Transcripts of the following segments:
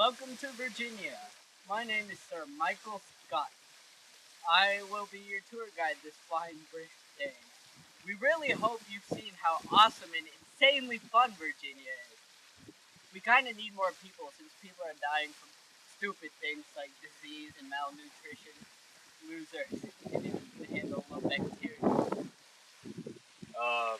Welcome to Virginia. My name is Sir Michael Scott. I will be your tour guide this fine British day. We really hope you've seen how awesome and insanely fun Virginia is. We kind of need more people since people are dying from stupid things like disease and malnutrition. Losers can handle low bacteria.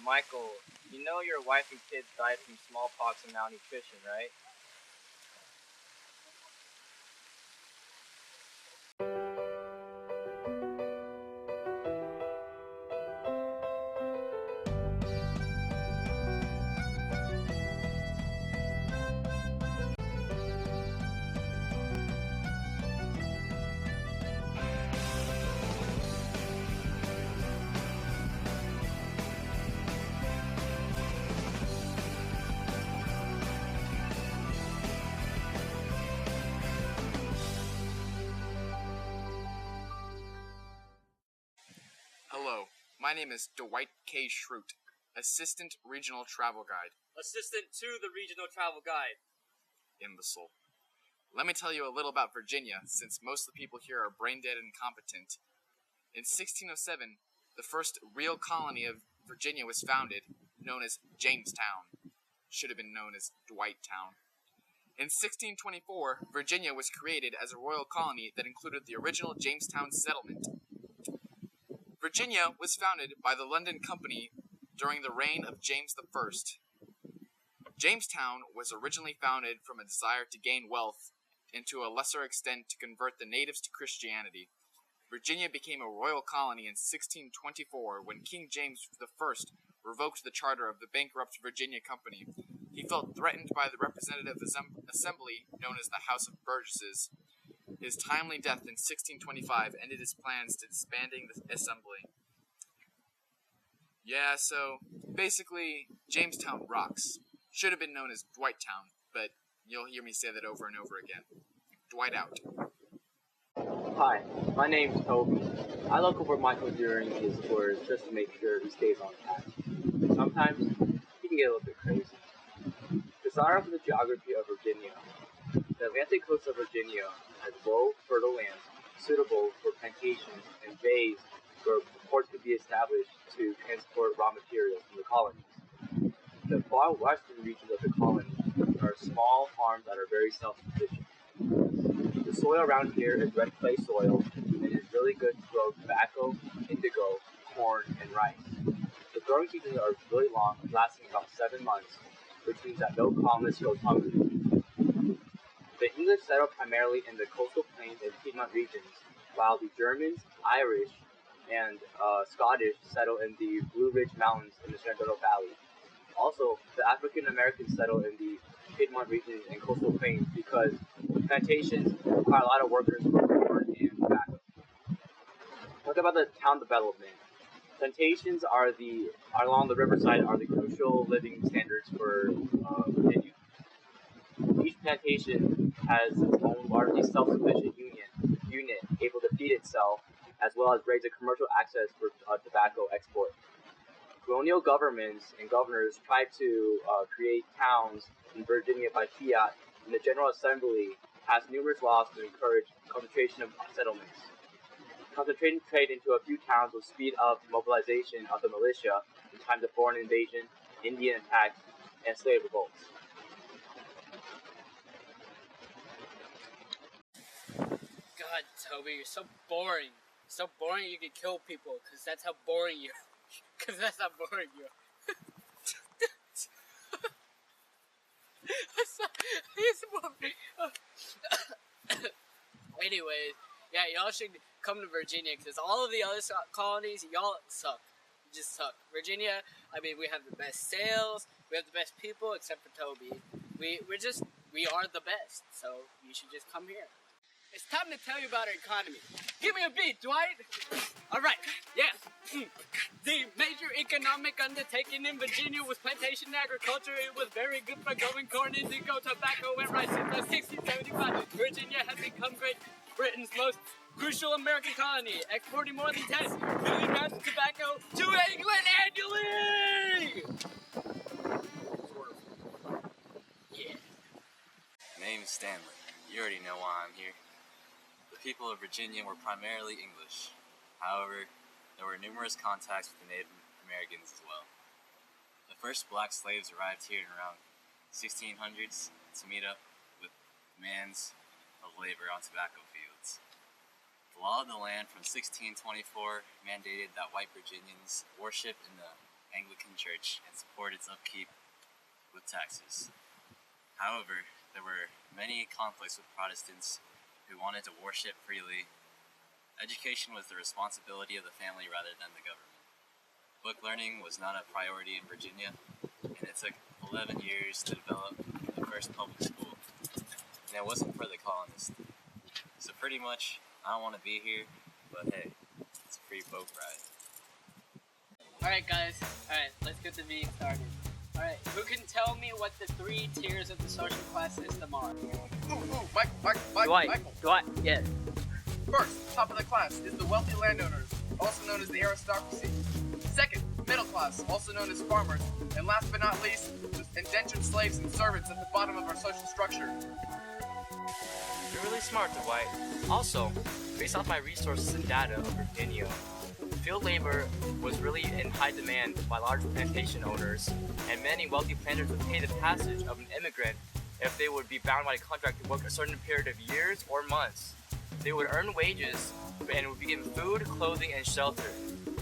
Michael, you know your wife and kids died from smallpox and malnutrition, right? Hello, my name is Dwight K. Schrute, Assistant Regional Travel Guide. Assistant to the Regional Travel Guide. Imbecile. Let me tell you a little about Virginia, since most of the people here are brain-dead and incompetent. In 1607, the first real colony of Virginia was founded, known as Jamestown. Should have been known as Dwight-town. In 1624, Virginia was created as a royal colony that included the original Jamestown settlement. Virginia was founded by the London Company during the reign of James I. Jamestown was originally founded from a desire to gain wealth and to a lesser extent to convert the natives to Christianity. Virginia became a royal colony in 1624 when King James I revoked the charter of the bankrupt Virginia Company. He felt threatened by the representative assembly known as the House of Burgesses. His timely death in 1625 ended his plans to disbanding the assembly. Yeah, so basically, Jamestown rocks. Should have been known as Dwight-town, but you'll hear me say that over and over again. Dwight out. Hi, my name's Toby. I look over Michael during his tours just to make sure he stays on task. Sometimes he can get a little bit crazy. To start off with the geography of Virginia, the Atlantic coast of Virginia has low, fertile lands suitable for plantations and bays where ports could be established to transport raw materials from the colonies. The far western regions of the colony are small farms that are very self-sufficient. The soil around here is red clay soil and is really good to grow tobacco, indigo, corn, and rice. The growing seasons are really long, lasting about 7 months, which means that no colonist goes hungry. The English settled primarily in the coastal plains and Piedmont regions, while the Germans, Irish, and Scottish settled in the Blue Ridge Mountains in the Shenandoah Valley. Also, the African Americans settled in the Piedmont regions and coastal plains because plantations require a lot of workers for corn and tobacco. Talk about the town development. Plantations are along the riverside are the crucial living standards for Virginia. Each plantation has its own largely self-sufficient unit able to feed itself, as well as raise a commercial access for tobacco export. Colonial governments and governors tried to create towns in Virginia by fiat, and the General Assembly passed numerous laws to encourage concentration of settlements. Concentrating trade into a few towns will speed up mobilization of the militia in times of foreign invasion, Indian attacks, and slave revolts. God, Toby, you're so boring. So boring you could kill people, because that's how boring you are. Because that's how boring you are. Anyways, yeah, y'all should come to Virginia, because all of the other colonies, y'all suck. You just suck. Virginia, I mean, we have the best sales, we have the best people, except for Toby. We are the best, so you should just come here. It's time to tell you about our economy. Give me a beat, Dwight! Alright, yeah. The major economic undertaking in Virginia was plantation agriculture. It was very good for growing corn, indigo, tobacco, and rice. Since 1675, Virginia has become Great Britain's most crucial American colony, exporting more than 10 million pounds of tobacco to England annually! Name's Stanley. You already know why I'm here. The people of Virginia were primarily English. However, there were numerous contacts with the Native Americans as well. The first black slaves arrived here in around 1600s to meet up with demands of labor on tobacco fields. The law of the land from 1624 mandated that white Virginians worship in the Anglican Church and support its upkeep with taxes. However, there were many conflicts with Protestants who wanted to worship freely. Education was the responsibility of the family rather than the government. Book learning was not a priority in Virginia, and it took 11 years to develop the first public school. And it wasn't for the colonists. So pretty much, I don't want to be here, but hey, it's a free boat ride. Alright guys, let's get the meeting started. Alright, who can tell me what the 3 tiers of the social class system are? Michael. Dwight, yes. First, top of the class is the wealthy landowners, also known as the aristocracy. Second, middle class, also known as farmers. And last but not least, the indentured slaves and servants at the bottom of our social structure. You're really smart, Dwight. Also, based off my resources and data of Virginia, field labor was really in high demand by large plantation owners, and many wealthy planters would pay the passage of an immigrant if they would be bound by a contract to work a certain period of years or months. They would earn wages and would be given food, clothing, and shelter.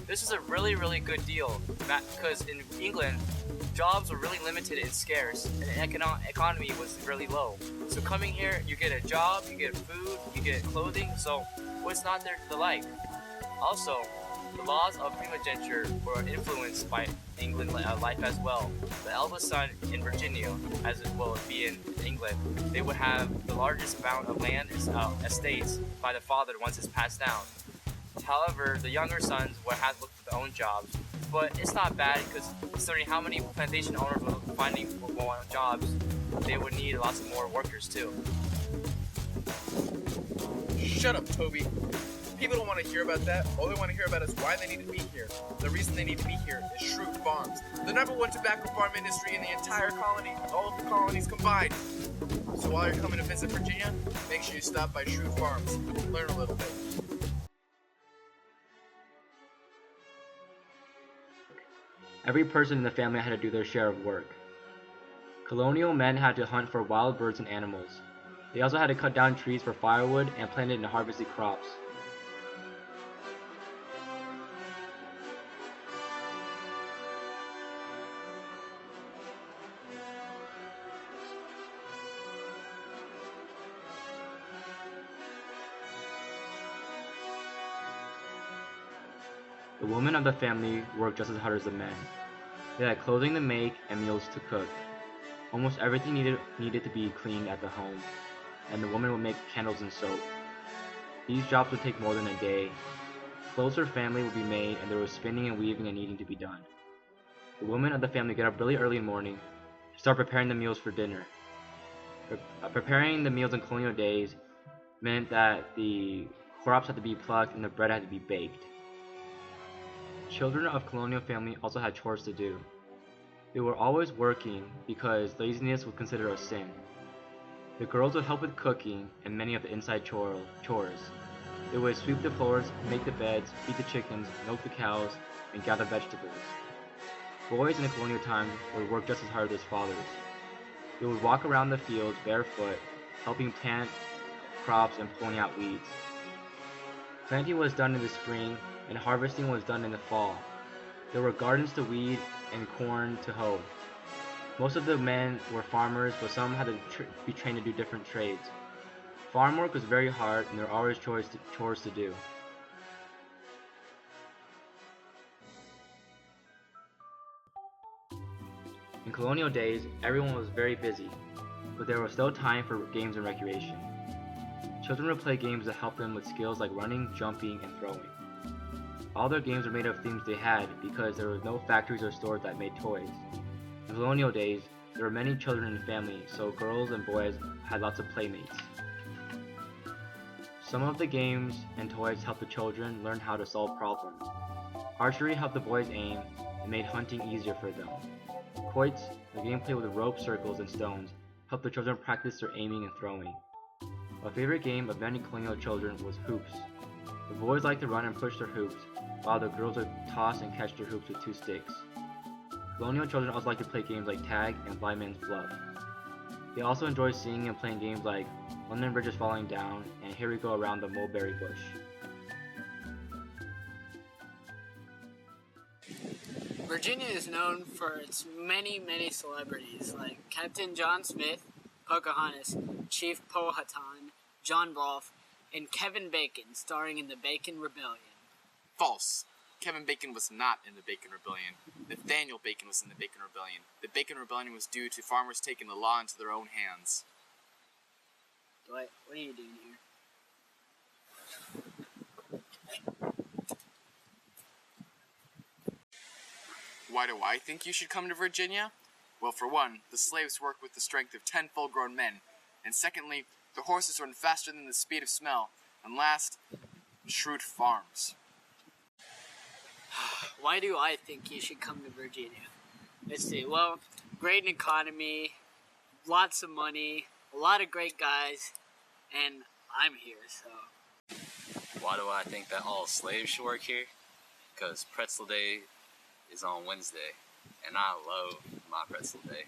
This is a really, really good deal because in England, jobs were really limited and scarce, and the economy was really low. So coming here, you get a job, you get food, you get clothing, so what's not there to like? Also, the laws of primogeniture were influenced by England life as well. The eldest son in Virginia, as it will be in England, they would have the largest amount of land estates by the father once it's passed down. However, the younger sons would have to look for their own jobs, but it's not bad because considering how many plantation owners were finding jobs, they would need lots of more workers too. Shut up, Toby. People don't want to hear about that. All they want to hear about is why they need to be here. The reason they need to be here is Shrewd Farms, the #1 tobacco farm industry in the entire colony, with all of the colonies combined. So while you're coming to visit Virginia, make sure you stop by Shrewd Farms. Learn a little bit. Every person in the family had to do their share of work. Colonial men had to hunt for wild birds and animals. They also had to cut down trees for firewood and plant and harvest crops. The women of the family worked just as hard as the men. They had clothing to make and meals to cook. Almost everything needed to be cleaned at the home, and the woman would make candles and soap. These jobs would take more than a day. Clothes for family would be made, and there was spinning and weaving and kneading to be done. The women of the family get up really early in the morning to start preparing the meals for dinner. Preparing the meals in colonial days meant that the crops had to be plucked and the bread had to be baked. Children of colonial family also had chores to do. They were always working because laziness was considered a sin. The girls would help with cooking and many of the inside chores. They would sweep the floors, make the beds, feed the chickens, milk the cows, and gather vegetables. Boys in the colonial time would work just as hard as fathers. They would walk around the fields barefoot, helping plant crops and pulling out weeds. Planting was done in the spring, and harvesting was done in the fall. There were gardens to weed and corn to hoe. Most of the men were farmers, but some had to be trained to do different trades. Farm work was very hard, and there were always chores to do. In colonial days, everyone was very busy, but there was still time for games and recreation. Children would play games that helped them with skills like running, jumping, and throwing. All their games were made of themes they had because there were no factories or stores that made toys. In colonial days, there were many children in the family, so girls and boys had lots of playmates. Some of the games and toys helped the children learn how to solve problems. Archery helped the boys aim and made hunting easier for them. Quoits, the game played with rope, circles, and stones, helped the children practice their aiming and throwing. A favorite game of many colonial children was hoops. The boys liked to run and push their hoops, while the girls would toss and catch their hoops with 2 sticks. Colonial children also liked to play games like tag and blind man's bluff. They also enjoyed singing and playing games like London Bridge is Falling Down and Here We Go Around the Mulberry Bush. Virginia is known for its many celebrities like Captain John Smith, Pocahontas, Chief Powhatan, John Rolfe, and Kevin Bacon, starring in the Bacon Rebellion. False. Kevin Bacon was not in the Bacon Rebellion. Nathaniel Bacon was in the Bacon Rebellion. The Bacon Rebellion was due to farmers taking the law into their own hands. What are you doing here? Why do I think you should come to Virginia? Well, for one, the slaves worked with the strength of 10 full-grown men. And secondly, the horses run faster than the speed of smell. And last, Schrute Farms. Why do I think you should come to Virginia? Let's see. Well, great economy, lots of money, a lot of great guys, and I'm here, so. Why do I think that all slaves should work here? Because Pretzel Day is on Wednesday, and I love my Pretzel Day.